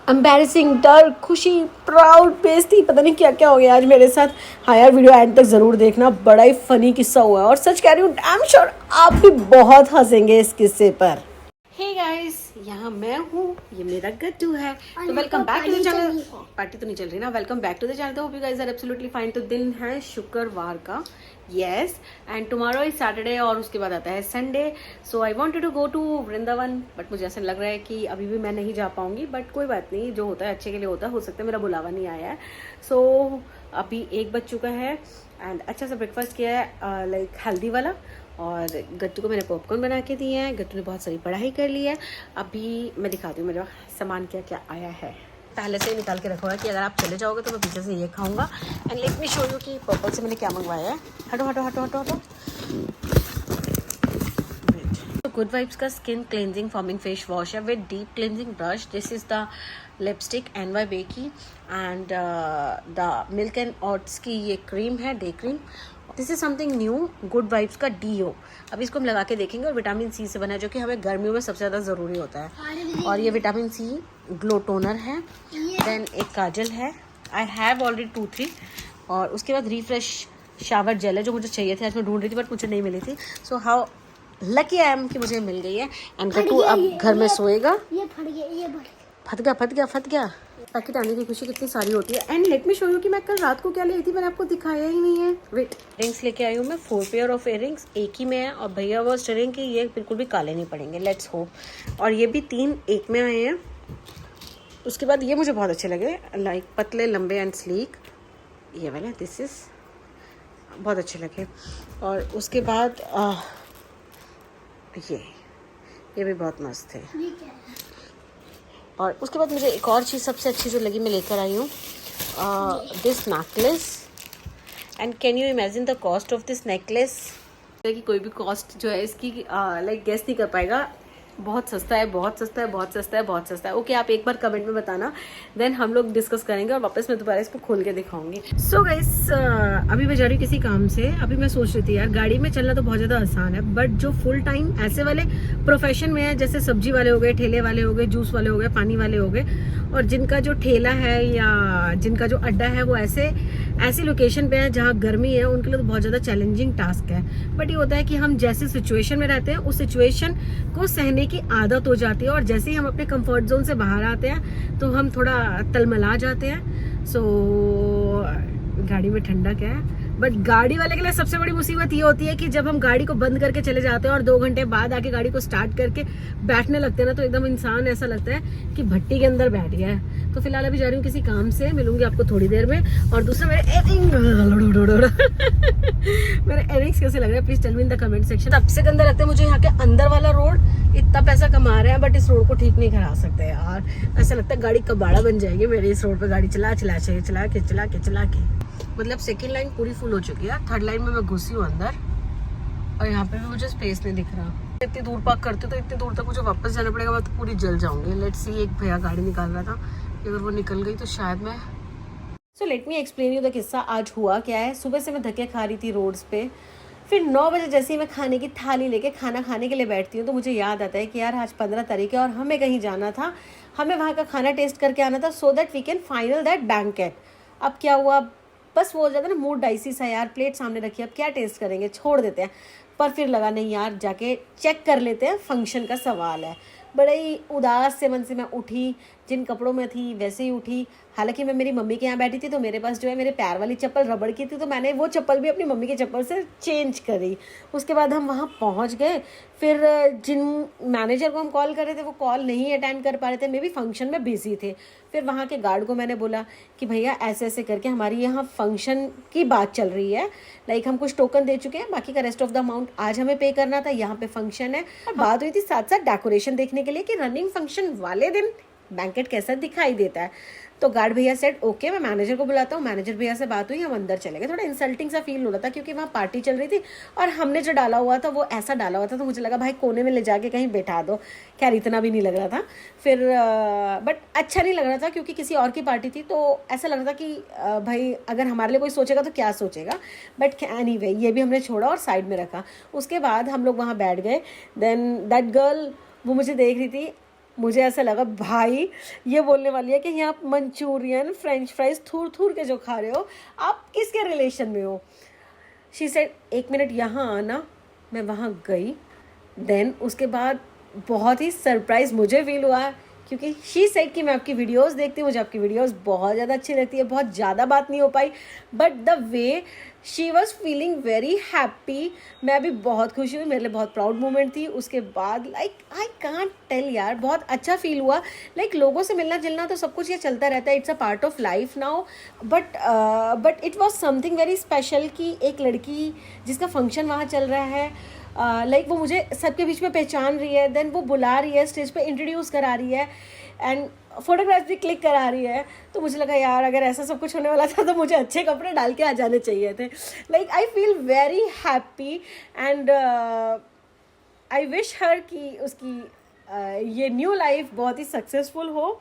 Embarrassing, डर, खुशी, proud, बेइज्जती, पता नहीं क्या क्या हो गया आज मेरे साथ। हाँ यार, वीडियो एंड तक ज़रूर देखना, बड़ा ही फनी किस्सा हुआ है और सच कह रही हूँ, आई एम श्योर आप भी बहुत हंसेंगे इस किस्से पर। हे गाइस, यहाँ मैं हूँ, ये मेरा गट्टू है। तो welcome back to the channel. Party तो नहीं चल रही ना। Welcome back to the channel. तो hope you guys are absolutely fine. तो दिन है शुक्रवार का, yes, and tomorrow is Saturday और उसके बाद आता है Sunday. So I wanted to go to Vrindavan, but मुझे ऐसा लग रहा है कि अभी भी मैं नहीं जा पाऊंगी। बट कोई बात नहीं, जो होता है अच्छे के लिए होता है। हो सकता है मेरा बुलावा नहीं आया है। सो अभी 1 बज चुका है एंड अच्छा सा ब्रेकफास्ट किया है, लाइक हेल्दी वाला। और गट्टू को मैंने पॉपकॉर्न बना के दिए हैं। गट्टू ने बहुत सारी पढ़ाई कर ली है। अभी मैं दिखाती हूँ मेरा सामान क्या क्या आया है। पहले से ही निकाल के रखा हुआ है कि अगर आप चले जाओगे तो मैं पीछे से ये खाऊंगा। And let me show you कि पर्पल से मैंने क्या मंगवाया है। हटो हटो हटो हटो हटो। तो गुड वाइब्स का skin cleansing foaming face wash है with deep cleansing brush. This is the lipstick NY की and the milk and oats की ये क्रीम है, day cream. This is something new, good vibes का डीओ। अब इसको हम लगा के देखेंगे। और विटामिन सी से बना है, जो कि हमें गर्मियों में सबसे ज़्यादा ज़रूरी होता है। और ये विटामिन सी ग्लो टोनर है। देन एक काजल है, आई हैव ऑलरेडी 2-3। और उसके बाद रिफ्रेश शावर जेल है, जो मुझे चाहिए थे। आज मैं ढूंढ रही थी बट मुझे नहीं मिली थी। So how lucky I am कि मुझे मिल गई है। एंड गट्टू अब घर में सोएगा। ये फट गया, ये फट गया। पैकेट आने की खुशी कितनी सारी होती है। And let me show you कि मैं कल रात को क्या ली थी, मैंने आपको दिखाया ही नहीं है। वेट, इयरिंग्स लेके आई हूँ मैं, 4 पेयर ऑफ इयरिंग्स एक ही में है। और भैया वो स्टरिंग की ये बिल्कुल भी काले नहीं पड़ेंगे, लेट्स होप। और ये भी 3 एक में आए हैं। उसके बाद ये मुझे बहुत अच्छे लगे, लाइक पतले लंबे एंड स्लीक, ये वाले, दिस इज बहुत अच्छे लगे। और उसके बाद ये भी बहुत मस्त थे। और उसके बाद मुझे एक और चीज़ सबसे अच्छी जो लगी मैं लेकर आई हूँ, this necklace. And can you imagine the cost of this necklace? कि कोई भी कॉस्ट जो है इसकी लाइक गेस नहीं कर पाएगा। बहुत सस्ता है, बहुत सस्ता है, बहुत सस्ता है, बहुत सस्ता है। ओके, आप एक बार कमेंट में बताना, देन हम लोग डिस्कस करेंगे और वापस मैं दोबारा इसको खोल के दिखाऊंगी। सो गाइस, अभी मैं जा रही हूँ किसी काम से। अभी मैं सोच रही थी यार, गाड़ी में चलना तो बहुत ज़्यादा आसान है, बट जो फुल टाइम ऐसे वाले प्रोफेशन में है, जैसे सब्जी वाले हो गए, ठेले वाले हो गए, जूस वाले हो गए, पानी वाले हो गए, और जिनका जो ठेला है या जिनका जो अड्डा है वो ऐसी लोकेशन पे है जहाँ गर्मी है, उनके लिए तो बहुत ज़्यादा चैलेंजिंग टास्क है। बट ये होता है कि हम जैसे सिचुएशन में रहते हैं, उस सिचुएशन को सहने की आदत हो जाती है। और जैसे ही हम अपने कंफर्ट जोन से बाहर आते हैं तो हम थोड़ा तलमला जाते हैं। सो गाड़ी में ठंडा क्या है, बट गाड़ी वाले के लिए सबसे बड़ी मुसीबत ये होती है कि जब हम गाड़ी को बंद करके चले जाते हैं और 2 घंटे बाद आके गाड़ी को स्टार्ट करके बैठने लगते हैं ना, तो एकदम इंसान ऐसा लगता है कि भट्टी के अंदर बैठ गया है। तो फिलहाल अभी जा रही हूँ किसी काम से, मिलूंगी आपको थोड़ी देर में। और दूसरा मेरे इयरिंग्स कैसे लग रहे हैं, please tell me in the comment section. सबसे गंदा लगता है मुझे यहाँ के अंदर वाला रोड। इतना पैसा कमा रहे हैं बट इस रोड को ठीक नहीं करा सकते यार। ऐसा लगता है गाड़ी कबाड़ा बन जाएगी मेरी इस रोड पे, गाड़ी चला के। मतलब सेकंड लाइन पूरी फुल हो चुकी है, थर्ड लाइन में मैं घुसी हूँ अंदर और यहाँ पे भी मुझे स्पेस नहीं दिख रहा। इतनी दूर पार्क करते तो इतनी दूर तक मुझे वापस जाना पड़ेगा, मैं तो पूरी जल जाऊंगी। लेट्स सी, एक भैया गाड़ी निकाल रहा था, अगर वो निकल गई तो शायद मैं। So let me explain you the किस्सा। आज हुआ क्या है, सुबह से मैं धक्के खा रही थी रोड्स पे। फिर 9 बजे जैसे ही मैं खाने की थाली लेके खाना खाने के लिए बैठती हूँ तो मुझे याद आता है कि यार आज 15 तारीख है और हमें कहीं जाना था, हमें वहाँ का खाना टेस्ट करके आना था, so that we can final that banquet. अब क्या हुआ, बस वो हो जाता है ना मूड डाइसी सा, यार प्लेट सामने रखी, अब क्या टेस्ट करेंगे, छोड़ देते हैं। पर फिर लगा नहीं यार, जाके चेक कर लेते हैं, फंक्शन का सवाल है। बड़े ही उदास से मन से मैं उठी, जिन कपड़ों में थी वैसे ही उठी। हालांकि मैं मेरी मम्मी के यहाँ बैठी थी तो मेरे पास जो है मेरे पैर वाली चप्पल रबड़ की थी, तो मैंने वो चप्पल भी अपनी मम्मी की चप्पल से चेंज करी। उसके बाद हम वहाँ पहुँच गए। फिर जिन मैनेजर को हम कॉल कर रहे थे वो कॉल नहीं अटेंड कर पा रहे थे, मे बी फंक्शन में बिजी थे। फिर वहाँ के गार्ड को मैंने बोला कि भैया ऐसे ऐसे करके हमारी यहाँ फंक्शन की बात चल रही है, लाइक हम कुछ टोकन दे चुके हैं, बाकी का रेस्ट ऑफ द अमाउंट आज हमें पे करना था, यहाँ पे फंक्शन है। और बात हुई थी साथ साथ डेकोरेशन देखने के लिए कि रनिंग फंक्शन वाले दिन बैंकेट कैसा दिखाई देता है। तो गार्ड भैया सेड ओके, मैं मैनेजर को बुलाता हूँ। मैनेजर भैया से बात हुई, हम अंदर चले गए। थोड़ा इंसल्टिंग सा फील हो रहा था क्योंकि वहाँ पार्टी चल रही थी और हमने जो डाला हुआ था वो ऐसा डाला हुआ था, तो मुझे लगा भाई कोने में ले जाके कहीं बैठा दो। खैर इतना भी नहीं लग रहा था फिर, बट अच्छा नहीं लग रहा था क्योंकि किसी और की पार्टी थी, तो ऐसा लग रहा था कि भाई अगर हमारे लिए कोई सोचेगा तो क्या सोचेगा। बट एनीवे ये भी हमने छोड़ा और साइड में रखा। उसके बाद हम लोग वहाँ बैठ गए। देन दैट गर्ल, वो मुझे देख रही थी, मुझे ऐसा लगा भाई ये बोलने वाली है कि यहाँ आप मंचूरियन फ्रेंच फ्राइज थूर थूर के जो खा रहे हो आप किसके रिलेशन में हो। शी सेड 1 मिनट यहाँ आना। मैं वहाँ गई। देन उसके बाद बहुत ही सरप्राइज मुझे फील हुआ क्योंकि शी सेड कि मैं आपकी वीडियोस देखती हूँ, मुझे आपकी वीडियोस बहुत ज़्यादा अच्छी लगती है। बहुत ज़्यादा बात नहीं हो पाई but the way she was feeling very happy. मैं भी बहुत खुश हुई, मेरे लिए बहुत प्राउड मोमेंट थी। उसके बाद लाइक आई कांट टेल यार, बहुत अच्छा फील हुआ। लाइक लोगों से मिलना जुलना तो सब कुछ ये चलता रहता है, it's a part of life now, but it was something very special कि एक लड़की जिसका फंक्शन वहाँ चल रहा है, लाइक वो मुझे सबके बीच में पहचान रही है, देन वो बुला रही है, स्टेज पे इंट्रोड्यूस करा रही है एंड फोटोग्राफ भी क्लिक करा रही है। तो मुझे लगा यार अगर ऐसा सब कुछ होने वाला था तो मुझे अच्छे कपड़े डाल के आ जाने चाहिए थे। Like I feel very happy and I wish her कि उसकी ये न्यू लाइफ बहुत ही सक्सेसफुल हो।